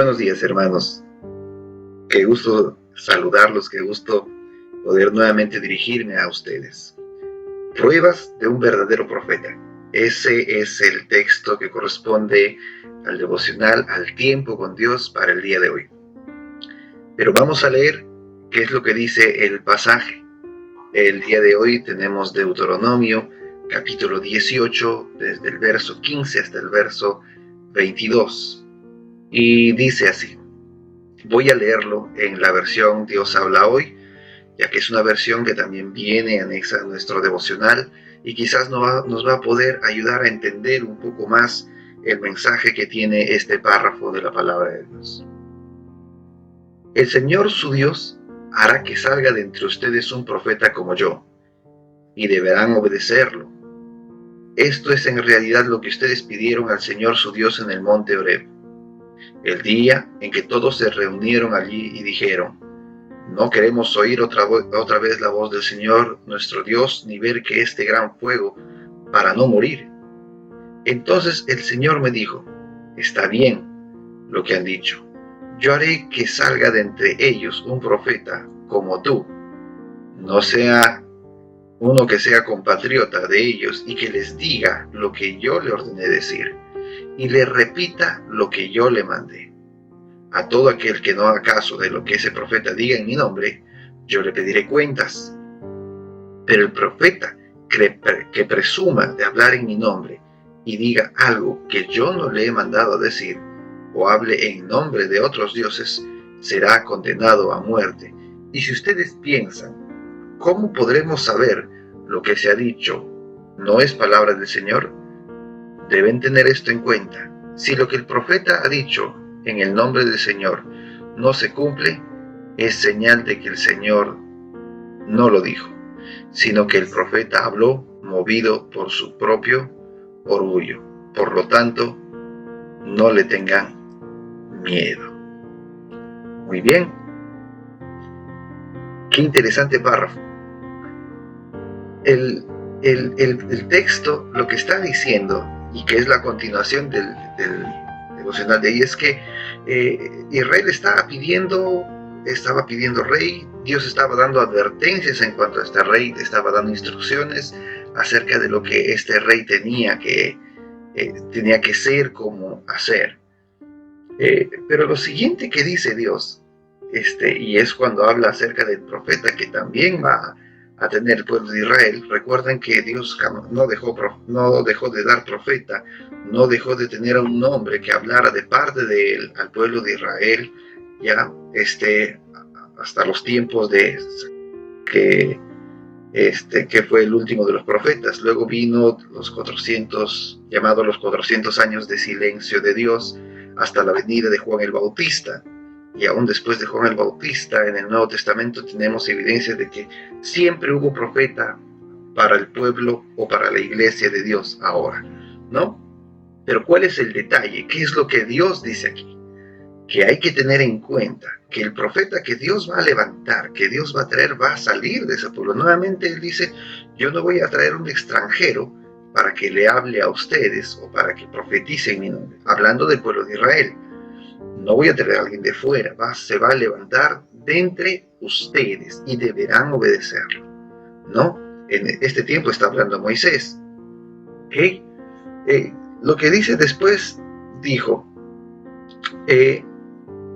Buenos días, hermanos. Qué gusto saludarlos, qué gusto poder nuevamente dirigirme a ustedes. Pruebas de un verdadero profeta. Ese es el texto que corresponde al devocional, al tiempo con Dios para el día de hoy. Pero vamos a leer qué es lo que dice el pasaje. El día de hoy tenemos Deuteronomio, capítulo 18, desde el verso 15 hasta el verso 22. Y dice así. Voy a leerlo en la versión Dios habla hoy, ya que es una versión que también viene anexa a nuestro devocional y quizás nos va a poder ayudar a entender un poco más el mensaje que tiene este párrafo de la palabra de Dios. El Señor su Dios hará que salga de entre ustedes un profeta como yo, y deberán obedecerlo. Esto es en realidad lo que ustedes pidieron al Señor su Dios en el monte Horeb, el día en que todos se reunieron allí y dijeron: no queremos oír otra vez la voz del Señor nuestro Dios, ni ver que este gran fuego, para no morir. Entonces el Señor me dijo: está bien lo que han dicho. Yo haré que salga de entre ellos un profeta como tú. No sea uno que sea compatriota de ellos y que les diga lo que yo le ordené decir, y le repita lo que yo le mandé. A todo aquel que no haga caso de lo que ese profeta diga en mi nombre, yo le pediré cuentas. Pero el profeta que presuma de hablar en mi nombre y diga algo que yo no le he mandado a decir, o hable en nombre de otros dioses, será condenado a muerte. Y si ustedes piensan, ¿cómo podremos saber lo que se ha dicho no es palabra del Señor? Deben tener esto en cuenta. Si lo que el profeta ha dicho en el nombre del Señor no se cumple, es señal de que el Señor no lo dijo, sino que el profeta habló movido por su propio orgullo. Por lo tanto, no le tengan miedo. Muy bien. Qué interesante párrafo. El texto lo que está diciendo, y que es la continuación del devocional de ahí, es que Israel estaba pidiendo rey. Dios estaba dando advertencias en cuanto a este rey, estaba dando instrucciones acerca de lo que este rey tenía que ser, cómo hacer. Pero lo siguiente que dice Dios, y es cuando habla acerca del profeta que también va a tener el pueblo de Israel. Recuerden que Dios no dejó de dar profeta, no dejó de tener un hombre que hablara de parte de él al pueblo de Israel, ya hasta los tiempos de que fue el último de los profetas. Luego vino los 400 años de silencio de Dios, hasta la venida de Juan el Bautista. Y aún después de Juan el Bautista, en el Nuevo Testamento tenemos evidencia de que siempre hubo profeta para el pueblo o para la iglesia de Dios ahora, ¿no? Pero ¿cuál es el detalle? ¿Qué es lo que Dios dice aquí? Que hay que tener en cuenta que el profeta que Dios va a levantar, que Dios va a traer, va a salir de ese pueblo. Nuevamente Él dice: yo no voy a traer un extranjero para que le hable a ustedes o para que profetice en mi nombre. Hablando del pueblo de Israel. No voy a traer a alguien de fuera, se va a levantar de entre ustedes y deberán obedecerlo, ¿no? En este tiempo está hablando Moisés. ¿Okay? Lo que dice después, dijo: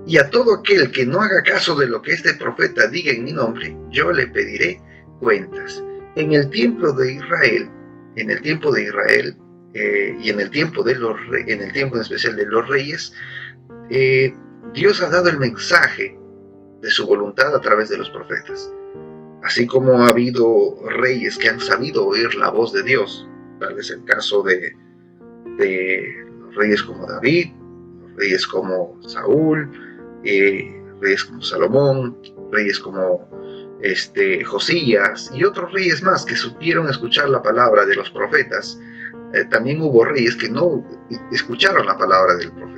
y a todo aquel que no haga caso de lo que este profeta diga en mi nombre, yo le pediré cuentas. En el tiempo de Israel, y en el tiempo en especial de los reyes, Dios ha dado el mensaje de su voluntad a través de los profetas. Así como ha habido reyes que han sabido oír la voz de Dios, tal vez el caso de los reyes como David, reyes como Saúl, reyes como Salomón, reyes como Josías y otros reyes más que supieron escuchar la palabra de los profetas. También hubo reyes que no escucharon la palabra del profeta,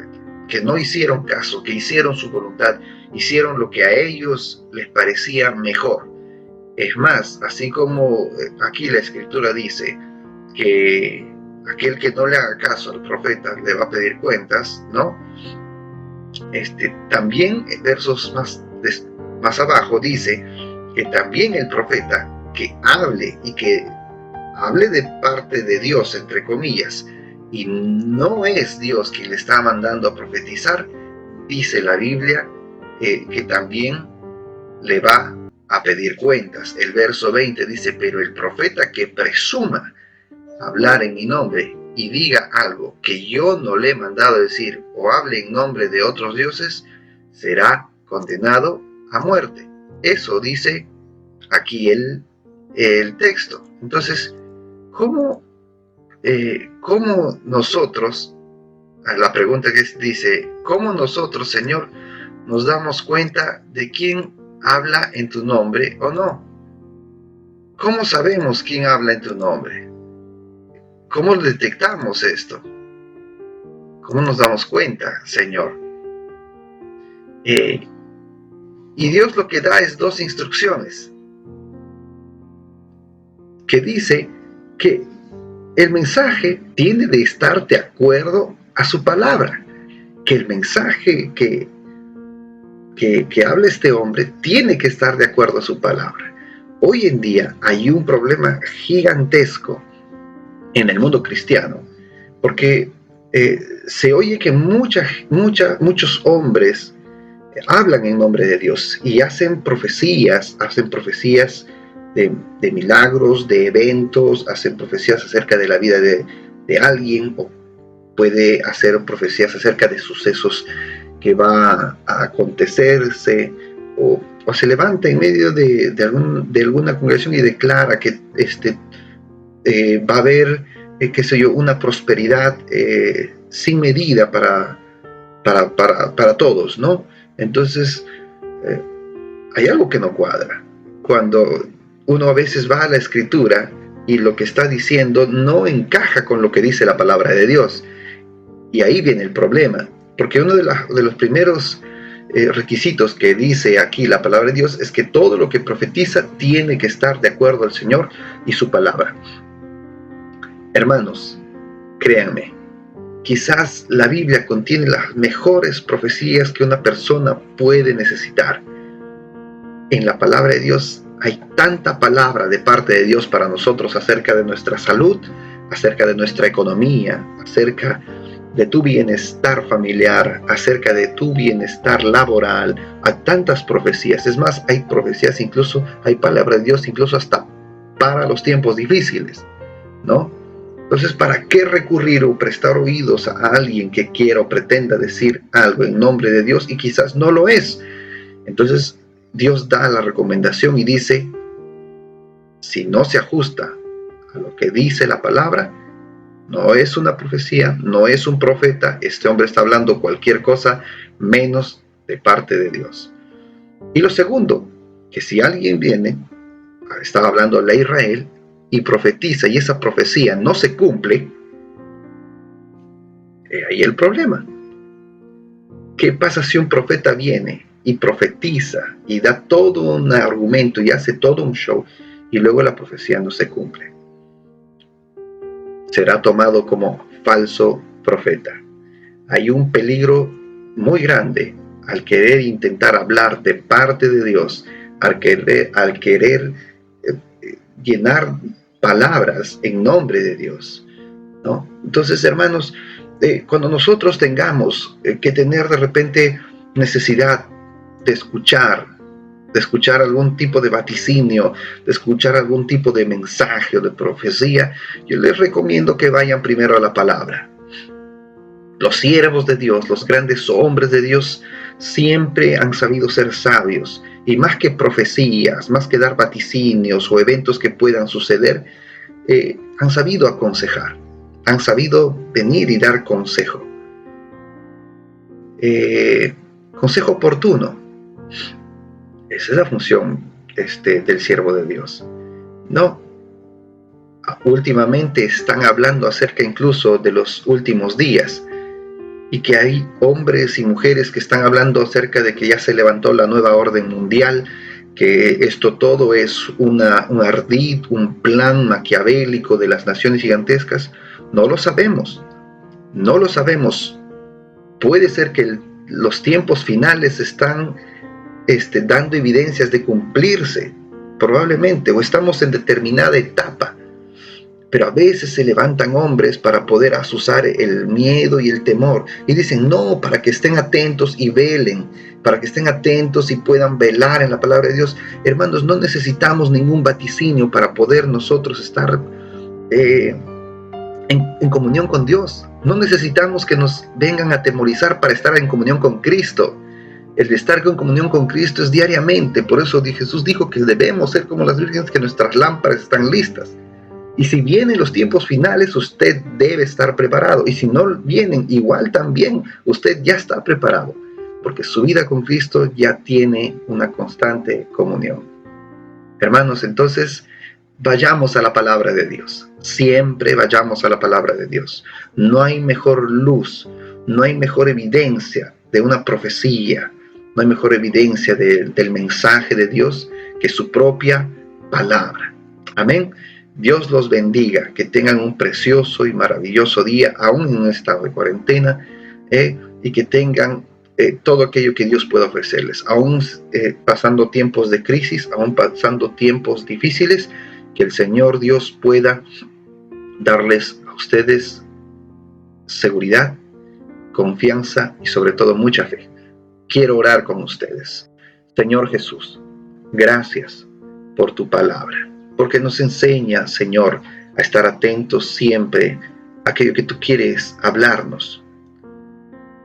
que no hicieron caso, que hicieron su voluntad, hicieron lo que a ellos les parecía mejor. Es más, así como aquí la escritura dice que aquel que no le haga caso al profeta le va a pedir cuentas, ¿no? También en versos más abajo dice que también el profeta que hable y que hable de parte de Dios, entre comillas, y no es Dios quien le está mandando a profetizar, dice la Biblia que también le va a pedir cuentas. El verso 20 dice, pero el profeta que presuma hablar en mi nombre y diga algo que yo no le he mandado a decir o hable en nombre de otros dioses, será condenado a muerte. Eso dice aquí el texto. Entonces, ¿cómo nosotros, la pregunta que dice, ¿cómo nosotros, Señor, nos damos cuenta de quién habla en tu nombre o no? ¿Cómo sabemos quién habla en tu nombre? ¿Cómo detectamos esto? ¿Cómo nos damos cuenta, Señor? Y Dios lo que da es dos instrucciones, que dice que el mensaje tiene de estar de acuerdo a su palabra, que el mensaje que habla este hombre tiene que estar de acuerdo a su palabra. Hoy en día hay un problema gigantesco en el mundo cristiano, porque se oye que muchos hombres hablan en nombre de Dios y hacen profecías de milagros, de eventos, hacen profecías acerca de la vida de alguien, o puede hacer profecías acerca de sucesos que va a acontecerse, o se levanta en medio de alguna congregación y declara que va a haber, qué sé yo, una prosperidad sin medida para todos, ¿no? Entonces, hay algo que no cuadra. Cuando uno a veces va a la Escritura y lo que está diciendo no encaja con lo que dice la palabra de Dios. Y ahí viene el problema, porque uno de los primeros requisitos que dice aquí la palabra de Dios es que todo lo que profetiza tiene que estar de acuerdo al Señor y su palabra. Hermanos, créanme, quizás la Biblia contiene las mejores profecías que una persona puede necesitar. En la palabra de Dios hay tanta palabra de parte de Dios para nosotros acerca de nuestra salud, acerca de nuestra economía, acerca de tu bienestar familiar, acerca de tu bienestar laboral. Hay tantas profecías. Es más, hay profecías, incluso hay palabra de Dios, incluso hasta para los tiempos difíciles, ¿no? Entonces, ¿para qué recurrir o prestar oídos a alguien que quiera o pretenda decir algo en nombre de Dios y quizás no lo es? Entonces, Dios da la recomendación y dice, si no se ajusta a lo que dice la palabra, no es una profecía, no es un profeta, este hombre está hablando cualquier cosa menos de parte de Dios. Y lo segundo, que si alguien viene, estaba hablando a Israel, y profetiza y esa profecía no se cumple, ahí el problema. ¿Qué pasa si un profeta viene y profetiza y da todo un argumento y hace todo un show y luego la profecía no se cumple? Será tomado como falso profeta. Hay un peligro muy grande al querer intentar hablar de parte de Dios, al querer llenar palabras en nombre de Dios, ¿no? Entonces, hermanos, cuando nosotros tengamos que tener de repente necesidad de escuchar algún tipo de vaticinio, de escuchar algún tipo de mensaje o de profecía, yo les recomiendo que vayan primero a la palabra. Los siervos de Dios, los grandes hombres de Dios, siempre han sabido ser sabios, y más que profecías, más que dar vaticinios o eventos que puedan suceder, han sabido aconsejar, han sabido venir y dar consejo. Consejo oportuno. Esa es la función del siervo de Dios. No, últimamente están hablando acerca incluso de los últimos días, y que hay hombres y mujeres que están hablando acerca de que ya se levantó la nueva orden mundial, que esto todo es un ardid, un plan maquiavélico de las naciones gigantescas. No lo sabemos, no lo sabemos. Puede ser que los tiempos finales están dando evidencias de cumplirse, probablemente, o estamos en determinada etapa. Pero a veces se levantan hombres para poder azuzar el miedo y el temor. Y dicen, no, para que estén atentos y velen, para que estén atentos y puedan velar en la palabra de Dios. Hermanos, no necesitamos ningún vaticinio para poder nosotros estar en comunión con Dios. No necesitamos que nos vengan a atemorizar para estar en comunión con Cristo. El de estar en comunión con Cristo es diariamente. Por eso Jesús dijo que debemos ser como las vírgenes, que nuestras lámparas están listas. Y si vienen los tiempos finales, usted debe estar preparado. Y si no vienen, igual también usted ya está preparado, porque su vida con Cristo ya tiene una constante comunión. Hermanos, entonces, vayamos a la palabra de Dios. Siempre vayamos a la palabra de Dios. No hay mejor luz, no hay mejor evidencia de una profecía, no hay mejor evidencia del mensaje de Dios que su propia palabra. Amén. Dios los bendiga, que tengan un precioso y maravilloso día, aún en un estado de cuarentena, y que tengan todo aquello que Dios pueda ofrecerles, aún pasando tiempos de crisis, aún pasando tiempos difíciles, que el Señor Dios pueda darles a ustedes seguridad, confianza y sobre todo mucha fe. Quiero orar con ustedes. Señor Jesús, gracias por tu palabra, porque nos enseña, Señor, a estar atentos siempre a aquello que tú quieres hablarnos.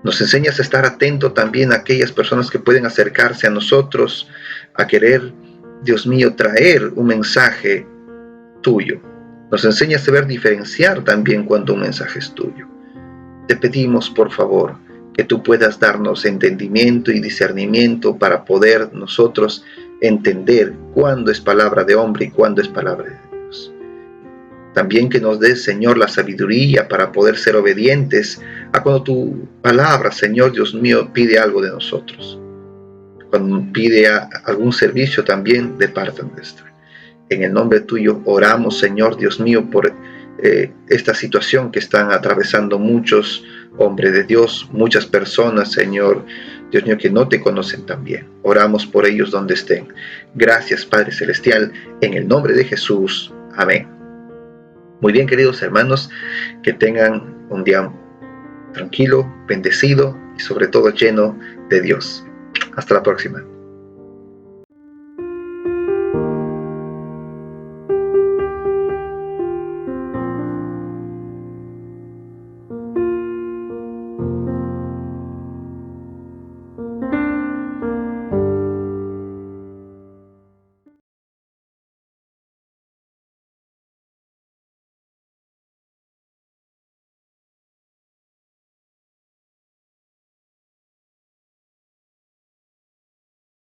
Nos enseñas a estar atento también a aquellas personas que pueden acercarse a nosotros a querer, Dios mío, traer un mensaje tuyo. Nos enseñas a saber diferenciar también cuando un mensaje es tuyo. Te pedimos, por favor, que tú puedas darnos entendimiento y discernimiento para poder nosotros entender cuándo es palabra de hombre y cuándo es palabra de Dios. También que nos des, Señor, la sabiduría para poder ser obedientes a cuando tu palabra, Señor Dios mío, pide algo de nosotros. Cuando pide algún servicio también de parte nuestra. En el nombre tuyo oramos, Señor Dios mío, por esta situación que están atravesando muchos hombres de Dios, muchas personas, Señor Dios mío, que no te conocen también. Oramos por ellos donde estén. Gracias, Padre Celestial, en el nombre de Jesús. Amén. Muy bien, queridos hermanos, que tengan un día tranquilo, bendecido y sobre todo lleno de Dios. Hasta la próxima.